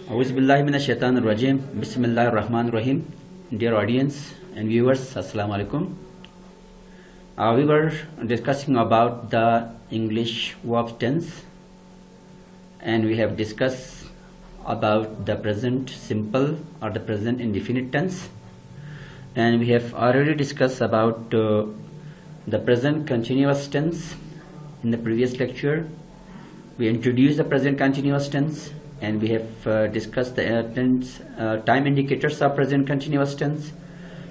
Auzubillahi minash shaitanir rajim. Bismillahir rahmanir rahim. Dear audience and viewers, assalamu alaikum. We were discussing about the English verb tense, and we have discussed about the present simple or the present indefinite tense, and we have already discussed about the present continuous tense in the previous lecture. We introduced the present continuous tense, and we have discussed the time indicators of present continuous tense,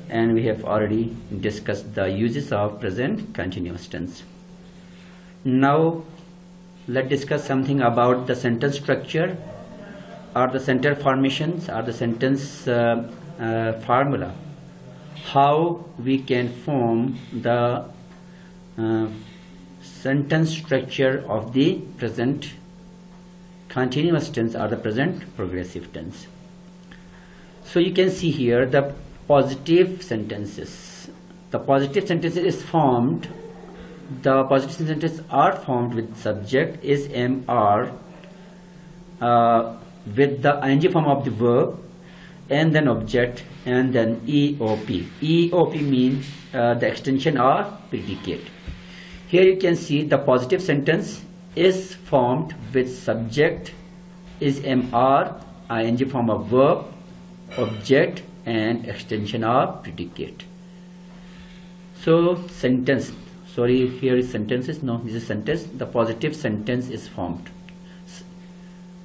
and we have already discussed the uses of present continuous tense. Now let's discuss something about the sentence structure or the sentence formations or the sentence formula. How we can form the sentence structure of the present continuous tense or the present progressive tense. So you can see here the positive sentences. The positive sentences is formed. The positive sentences are formed with subject is MR with the ing form of the verb and then object and then EOP. EOP means the extension or predicate. Here you can see the positive sentence is formed with subject is MR, ing form of verb, object and extension or predicate. So sentence, sorry, here is sentences, no, this is sentence. The positive sentence is formed.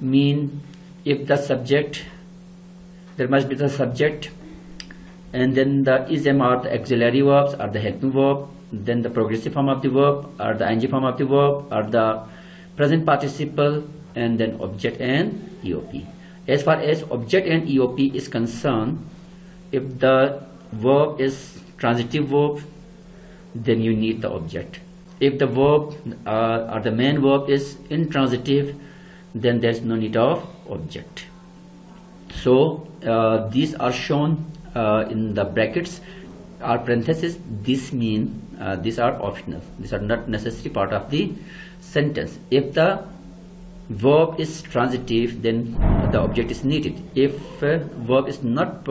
Mean if the subject, there must be the subject and then the is MR, the auxiliary verbs or the helping verb, then the progressive form of the verb or the ing form of the verb or the present participle and then object and EOP. As far as object and EOP is concerned, if the verb is transitive verb, then you need the object. If the verb or the main verb is intransitive, then there is no need of object. So these are shown in the brackets or parentheses. This mean these are optional. These are not necessary part of the sentence. If the verb is transitive, then the object is needed. If verb is not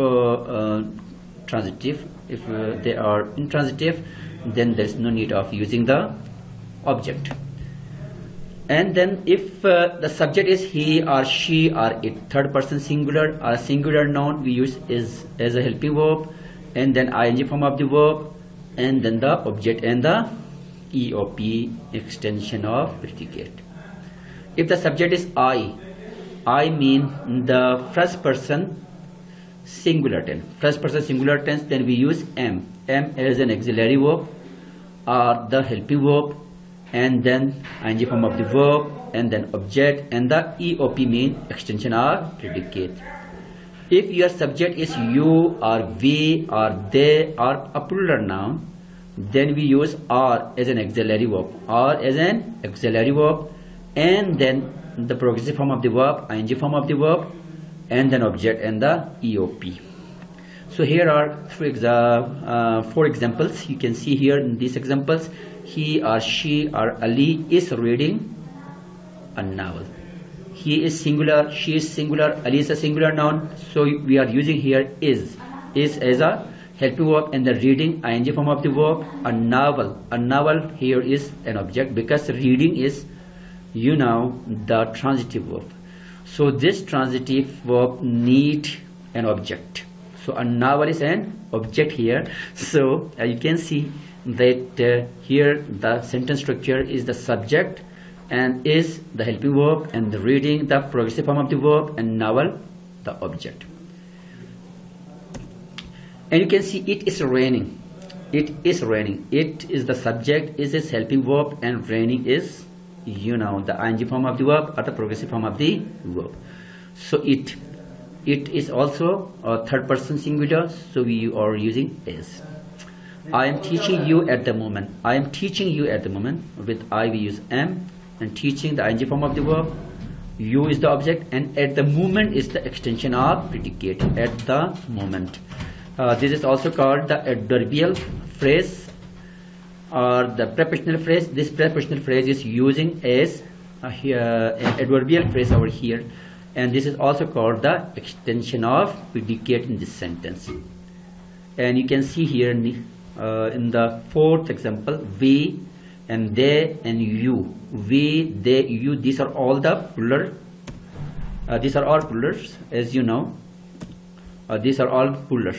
transitive, if they are intransitive, then there is no need of using the object. And then if the subject is he or she or it, third person singular or a singular noun, we use is as a helping verb and then ing form of the verb and then the object and the EOP, extension of predicate. If the subject is I mean the first person singular tense. First person singular tense, then we use M as an auxiliary verb or the helping verb and then ing form of the verb and then object and the EOP mean extension or predicate. If your subject is you or we or they or a plural noun, then we use R as an auxiliary verb and then the progressive form of the verb, ing form of the verb and then object and the EOP. So here are four examples. You can see here in these examples, he or she or Ali is reading a novel. He is singular, she is singular, Ali is a singular noun. So we are using here is as a helping verb and the reading, ing form of the verb. A novel here is an object because reading is the transitive verb. So this transitive verb need an object. So a novel is an object here. So you can see that here the sentence structure is the subject and is the helping verb and the reading the progressive form of the verb and novel the object. And you can see it is raining. It is raining. It is the subject, is its helping verb and raining is the ing form of the verb or the progressive form of the verb. So it is also a third person singular, so we are using is. I am teaching you at the moment. I am teaching you at the moment. With I we use am and teaching the ing form of the verb. You is the object and at the moment is the extension of predicate. At the moment. This is also called the adverbial phrase or the prepositional phrase. This prepositional phrase is using as an adverbial phrase over here and this is also called the extension of predicate in this sentence. And you can see here in the fourth example, we and they and you. We, they, you, these are all the plural. These are all plurals, as you know. These are all plural.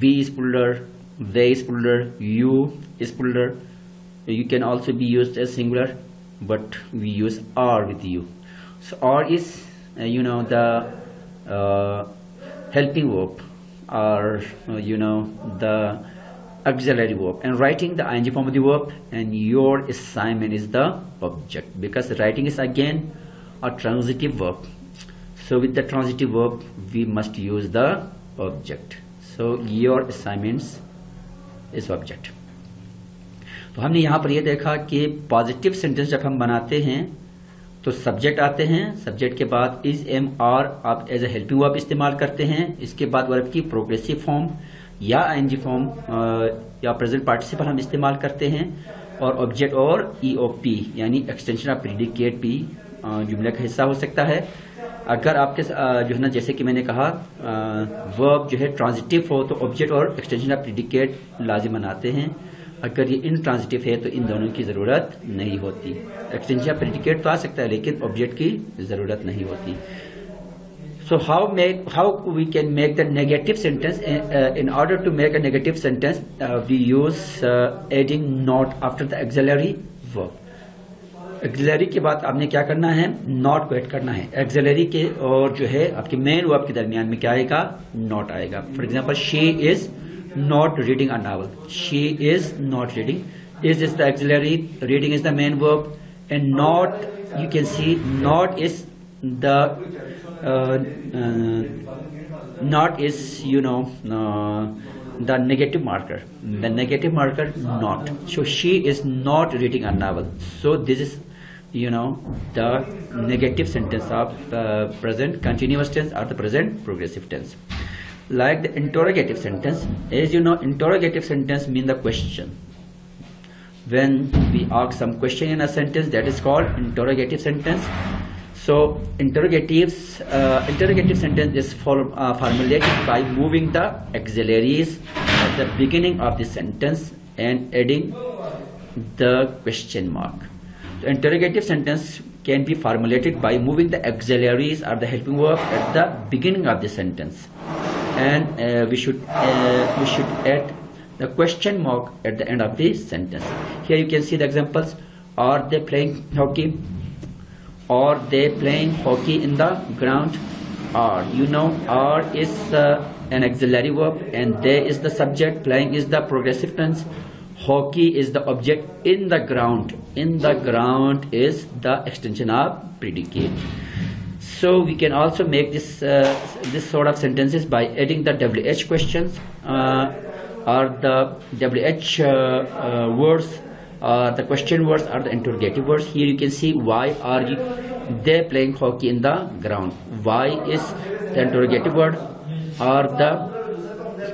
We is plural, they is plural, you is plural. You can also be used as singular, but we use are with you. So are is the helping verb, or the auxiliary verb, and writing the ing form of the verb, and your assignment is the object, because writing is again a transitive verb. So with the transitive verb we must use the object. So your assignments is object. तो हमने यहाँ पर यह देखा कि positive sentence जब हम बनाते हैं तो सब्जेक्ट आते हैं, सब्जेक्ट के बाद इज, एम, आर आप एज ए हेल्पिंग वर्ब इस्तेमाल करते हैं। इसके बाद वर्ब की प्रोग्रेसिव फॉर्म या आईएनजी फॉर्म या प्रेजेंट पार्टिसिपल हम इस्तेमाल करते हैं, और ऑब्जेक्ट और ईओपी यानी एक्सटेंशन ऑफ प्रेडिकेट भी जुमले का हिस्सा हो सकता है। अगर आपके जो है ना, जैसे कि मैंने कहा वर्ब जो है ट्रांजिटिव हो तो ऑब्जेक्ट और एक्सटेंशन ऑफ प्रेडिकेट लाजिमन आते हैं। अगर ये इनट्रांजिटिव है तो इन दोनों की जरूरत नहीं होती। एक्सटेंशन ऑफ प्रेडिकेट तो आ सकता है लेकिन ऑब्जेक्ट की जरूरत नहीं होती। So how we can make the negative sentence? In order to make a negative sentence, we use adding not after the auxiliary verb. Auxiliary के बाद आपने क्या करना है, not को ऐड करना है। auxiliary के और जो है आपके मेन वर्ब के दरमियान में क्या आएगा, not आएगा। For example, she is not reading a novel. She is not reading. Is the auxiliary, reading is the main verb, and not, you can see not is the not is the negative marker. The negative marker not. So she is not reading a novel. So this is the negative sentence of the present continuous tense or the present progressive tense. Like the interrogative sentence, as you know, interrogative sentence means the question. When we ask some question in a sentence, that is called interrogative sentence. So interrogative sentence is formulated by moving the auxiliaries at the beginning of the sentence and adding the question mark. The interrogative sentence can be formulated by moving the auxiliaries or the helping verb at the beginning of the sentence, and we should add the question mark at the end of the sentence. Here you can see the examples. Are they playing hockey? Are they playing hockey in the ground? Are, are is an auxiliary verb, and they is the subject, playing is the progressive tense, hockey is the object, in the ground is the extension of predicate. So we can also make this sort of sentences by adding the WH questions or the WH words, the question words or the interrogative words. Here you can see, why are they playing hockey in the ground? Why is the interrogative word or the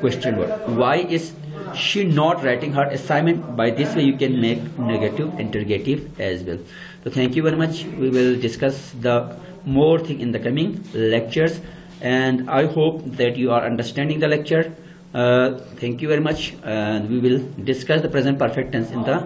question word. Why is she not writing her assignment? By this way you can make negative interrogative as well. So thank you very much. We will discuss the more thing in the coming lectures, and I hope that you are understanding the lecture. Thank you very much, and we will discuss the present perfect tense in the